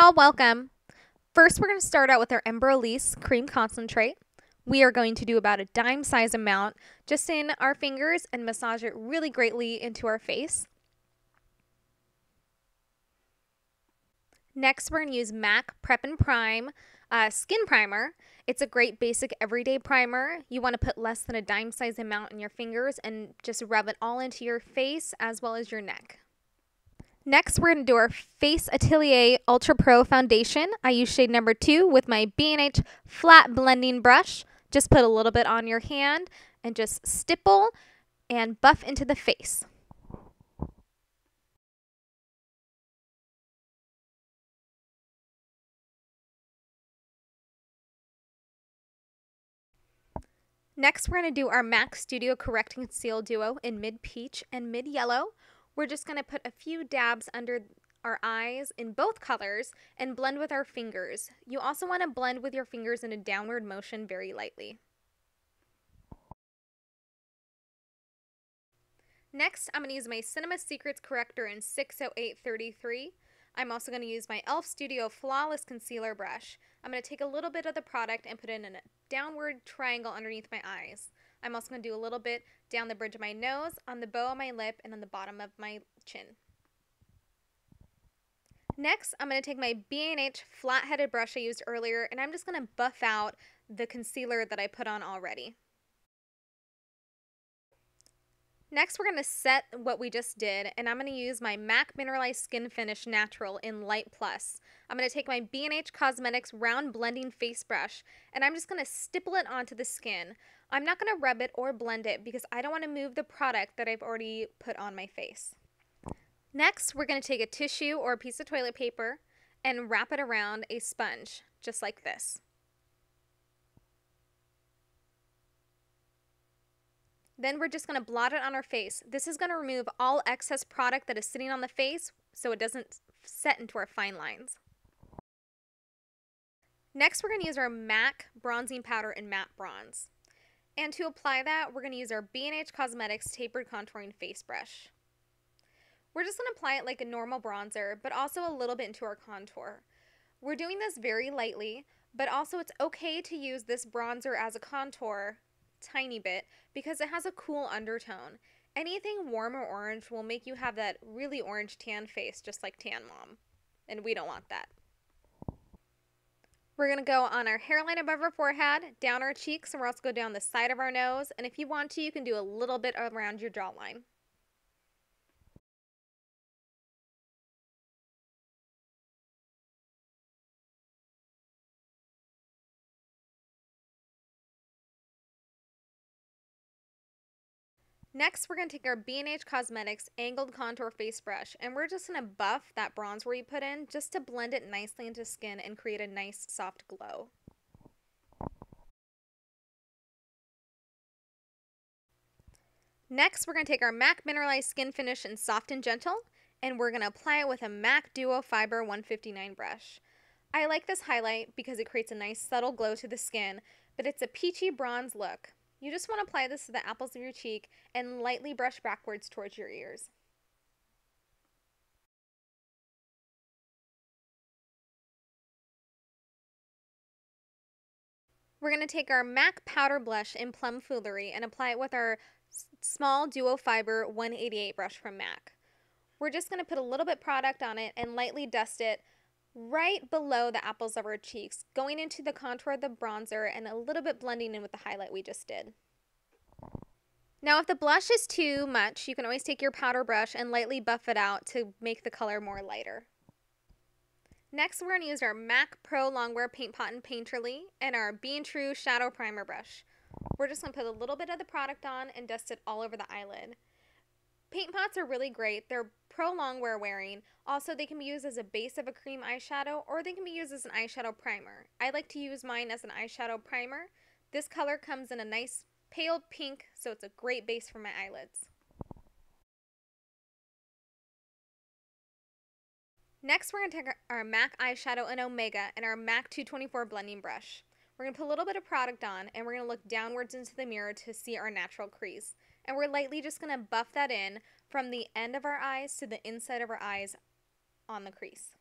y'all, welcome. First, we're going to start out with our Embryolisse Cream Concentrate. We are going to do about a dime size amount just in our fingers and massage it really greatly into our face. Next, we're going to use MAC Prep and Prime Skin Primer. It's a great basic everyday primer. You want to put less than a dime size amount in your fingers and just rub it all into your face as well as your neck. Next, we're going to do our Face Atelier Ultra Pro Foundation. I use shade number 2 with my B&H flat blending brush. Just put a little bit on your hand and just stipple and buff into the face. Next, we're going to do our MAC Studio Correct and Conceal Duo in Mid Peach and Mid Yellow. We're just going to put a few dabs under our eyes in both colors and blend with our fingers. You also want to blend with your fingers in a downward motion very lightly. Next, I'm going to use my Cinema Secrets Corrector in 60833. I'm also going to use my e.l.f. Studio Flawless Concealer brush. I'm going to take a little bit of the product and put it in a downward triangle underneath my eyes. I'm also going to do a little bit down the bridge of my nose, on the bow of my lip, and on the bottom of my chin. Next, I'm going to take my B&H flat-headed brush I used earlier, and I'm just going to buff out the concealer that I put on already. Next, we're going to set what we just did, and I'm going to use my MAC Mineralize Skinfinish Natural in Light Plus. I'm going to take my B&H Cosmetics Round Blending Face Brush, and I'm just going to stipple it onto the skin. I'm not going to rub it or blend it because I don't want to move the product that I've already put on my face. Next, we're going to take a tissue or a piece of toilet paper and wrap it around a sponge, just like this. Then we're just going to blot it on our face. This is going to remove all excess product that is sitting on the face so it doesn't set into our fine lines. Next, we're going to use our MAC Bronzing Powder in Matte Bronze. And to apply that, we're going to use our B&H Cosmetics Tapered Contouring Face Brush. We're just going to apply it like a normal bronzer, but also a little bit into our contour. We're doing this very lightly, but also it's okay to use this bronzer as a contour tiny bit because it has a cool undertone. Anything warm or orange will make you have that really orange tan face, just like Tan Mom, and we don't want that. We're going to go on our hairline above our forehead, down our cheeks, and we're also going to go down the side of our nose, and if you want to, you can do a little bit around your jawline. Next, we're going to take our B&H Cosmetics Angled Contour Face Brush, and we're just going to buff that bronze where you put in just to blend it nicely into skin and create a nice soft glow. Next, we're going to take our MAC Mineralize Skinfinish in Soft and Gentle, and we're going to apply it with a MAC Duo Fiber 159 brush. I like this highlight because it creates a nice subtle glow to the skin, but it's a peachy bronze look. You just want to apply this to the apples of your cheek and lightly brush backwards towards your ears. We're going to take our MAC Powder Blush in Plum Foolery and apply it with our small Duo Fiber 188 brush from MAC. We're just going to put a little bit product on it and lightly dust it right below the apples of our cheeks, going into the contour of the bronzer and a little bit blending in with the highlight we just did. Now, if the blush is too much, you can always take your powder brush and lightly buff it out to make the color more lighter. Next, we're going to use our MAC Pro Longwear Paint Pot in Painterly and our BeingTrue Shadow Primer brush. We're just going to put a little bit of the product on and dust it all over the eyelid. Paint pots are really great. They're pro longwear wearing. Also, they can be used as a base of a cream eyeshadow or they can be used as an eyeshadow primer. I like to use mine as an eyeshadow primer. This color comes in a nice pale pink, so it's a great base for my eyelids. Next, we're going to take our MAC eyeshadow in Omega and our MAC 224 blending brush. We're going to put a little bit of product on and we're going to look downwards into the mirror to see our natural crease. And we're lightly just going to buff that in from the end of our eyes to the inside of our eyes on the crease.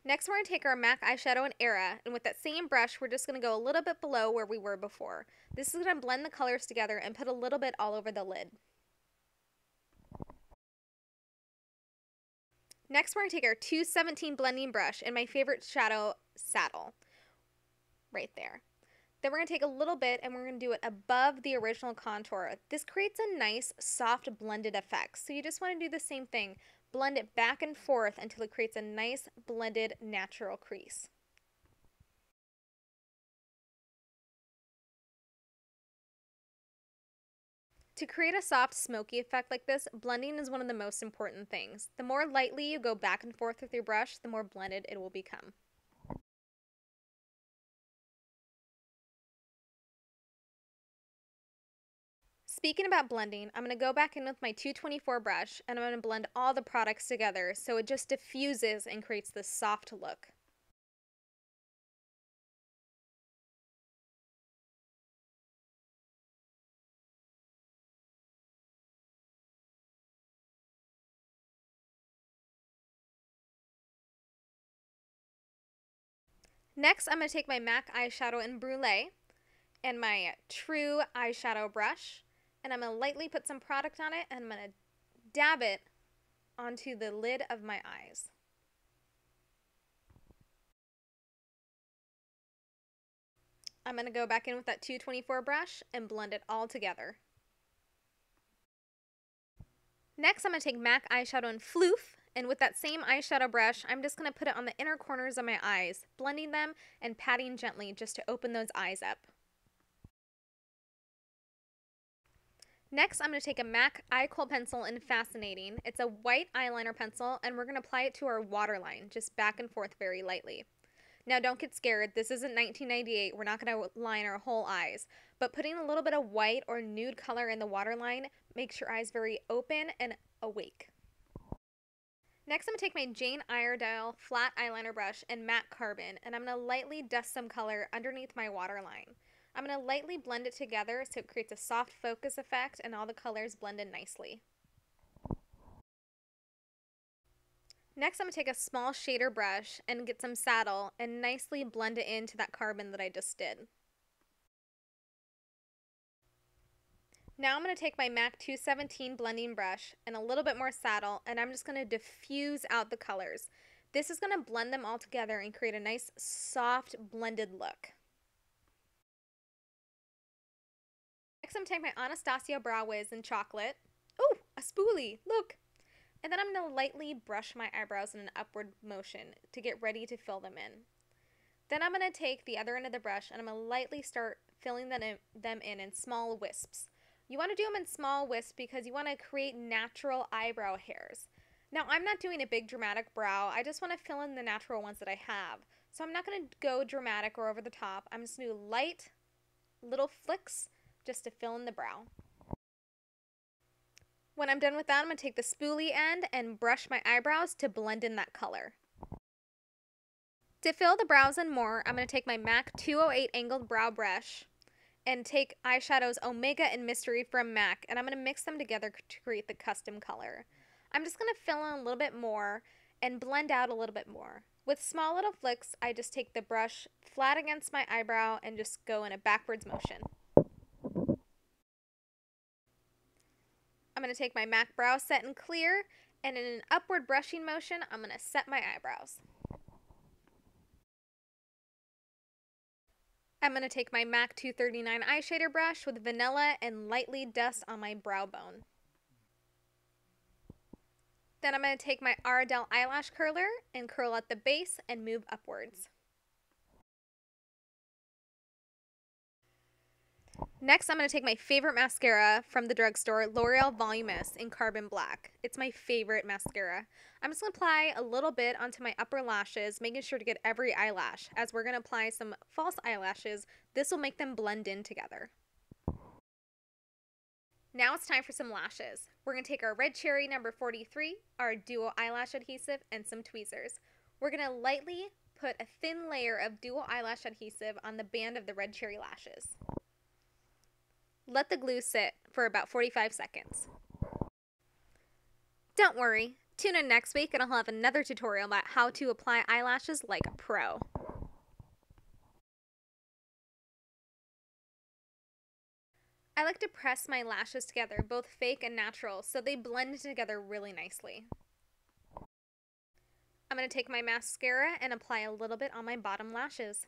Next, we're going to take our MAC eyeshadow in Era, and with that same brush, we're just going to go a little bit below where we were before. This is going to blend the colors together and put a little bit all over the lid. Next, we're going to take our 217 blending brush and my favorite shadow, Saddle, right there. Then we're going to take a little bit and we're going to do it above the original contour. This creates a nice, soft, blended effect. So you just want to do the same thing. Blend it back and forth until it creates a nice, blended, natural crease. To create a soft, smoky effect like this, blending is one of the most important things. The more lightly you go back and forth with your brush, the more blended it will become. Speaking about blending, I'm going to go back in with my 224 brush and I'm going to blend all the products together so it just diffuses and creates this soft look. Next, I'm going to take my MAC eyeshadow in Brulee and my True eyeshadow brush, and I'm going to lightly put some product on it, and I'm going to dab it onto the lid of my eyes. I'm going to go back in with that 224 brush and blend it all together. Next, I'm going to take MAC eyeshadow in Floof, and with that same eyeshadow brush, I'm just going to put it on the inner corners of my eyes, blending them and patting gently just to open those eyes up. Next, I'm going to take a MAC eye kohl pencil in Fascinating. It's a white eyeliner pencil, and we're going to apply it to our waterline, just back and forth very lightly. Now, don't get scared. This isn't 1998. We're not going to line our whole eyes. But putting a little bit of white or nude color in the waterline makes your eyes very open and awake. Next, I'm going to take my Jane Iredale flat eyeliner brush and matte carbon, and I'm going to lightly dust some color underneath my waterline. I'm going to lightly blend it together so it creates a soft focus effect and all the colors blend in nicely. Next, I'm going to take a small shader brush and get some Saddle and nicely blend it into that carbon that I just did. Now I'm going to take my MAC 217 blending brush and a little bit more Saddle, and I'm just going to diffuse out the colors. This is going to blend them all together and create a nice, soft, blended look. Next, I'm taking my Anastasia Brow Wiz in Chocolate. Oh, a spoolie, look! And then I'm going to lightly brush my eyebrows in an upward motion to get ready to fill them in. Then I'm going to take the other end of the brush and I'm going to lightly start filling them in small wisps. You want to do them in small wisps because you want to create natural eyebrow hairs. Now, I'm not doing a big dramatic brow. I just want to fill in the natural ones that I have. So I'm not going to go dramatic or over the top. I'm just going to do light little flicks just to fill in the brow. When I'm done with that, I'm going to take the spoolie end and brush my eyebrows to blend in that color. To fill the brows in more, I'm going to take my MAC 208 angled brow brush and take eyeshadows Omega and Mystery from MAC, and I'm going to mix them together to create the custom color. I'm just going to fill in a little bit more and blend out a little bit more. With small little flicks, I just take the brush flat against my eyebrow and just go in a backwards motion. I'm going to take my MAC Brow Set in Clear, and in an upward brushing motion, I'm going to set my eyebrows. I'm going to take my MAC 239 eyeshadow brush with vanilla and lightly dust on my brow bone. Then I'm going to take my Ardell eyelash curler and curl at the base and move upwards. Next, I'm going to take my favorite mascara from the drugstore, L'Oreal Voluminous in Carbon Black. It's my favorite mascara. I'm just going to apply a little bit onto my upper lashes, making sure to get every eyelash. As we're going to apply some false eyelashes, this will make them blend in together. Now it's time for some lashes. We're going to take our Red Cherry number 43, our Duo Eyelash Adhesive, and some tweezers. We're going to lightly put a thin layer of Duo Eyelash Adhesive on the band of the Red Cherry lashes. Let the glue sit for about 45 seconds. Don't worry, Tune in next week and I'll have another tutorial about how to apply eyelashes like a pro. I like to press my lashes together, both fake and natural, so they blend together really nicely. I'm going to take my mascara and apply a little bit on my bottom lashes.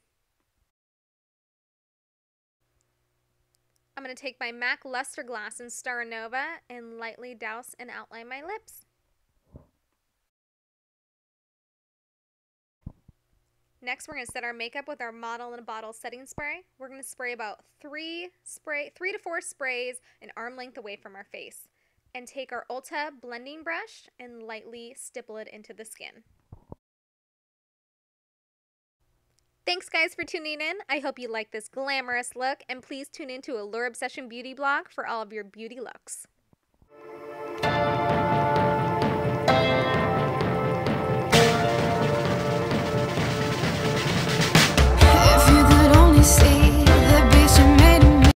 I'm going to take my MAC Luster Glass in Star Nova and lightly douse and outline my lips. Next, we're going to set our makeup with our Model in a Bottle setting spray. We're going to spray about 3 to 4 sprays an arm length away from our face. And take our Ulta blending brush and lightly stipple it into the skin. Thanks guys for tuning in. I hope you like this glamorous look, and please tune into Allure Obsession Beauty blog for all of your beauty looks.